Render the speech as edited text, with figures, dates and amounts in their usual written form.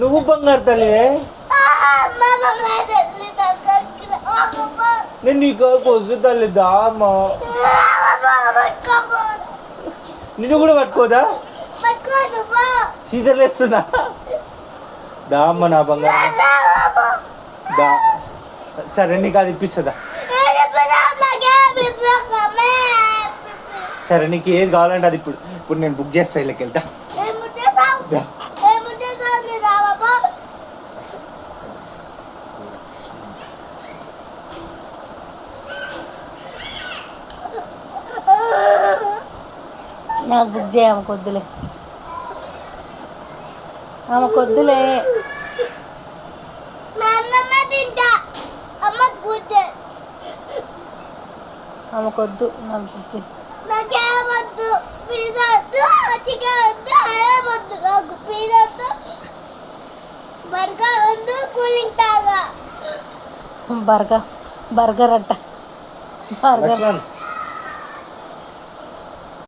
నువ్వు బంగారు తల్లివే. నేను నీకు వద్దు తల్లి దా అమ్మ. నిన్ను కూడా పట్టుకోదా? సీతలు వేస్తుందా? దా అమ్మ నా బంగారు దా. సరే నీకు అది ఇప్పిస్తుందా? సరే నీకు ఏది కావాలంటే అది ఇప్పుడు ఇప్పుడు నేను బుక్ చేస్తా. ఇళ్ళకి వెళ్తా. నాకు బుక్ చేయ కొద్దులే, ఆమె కొద్దులే. ఆమె కొద్దు, నాకు బుక్ చేయి. బర్గర్ అంట. బర్గర్.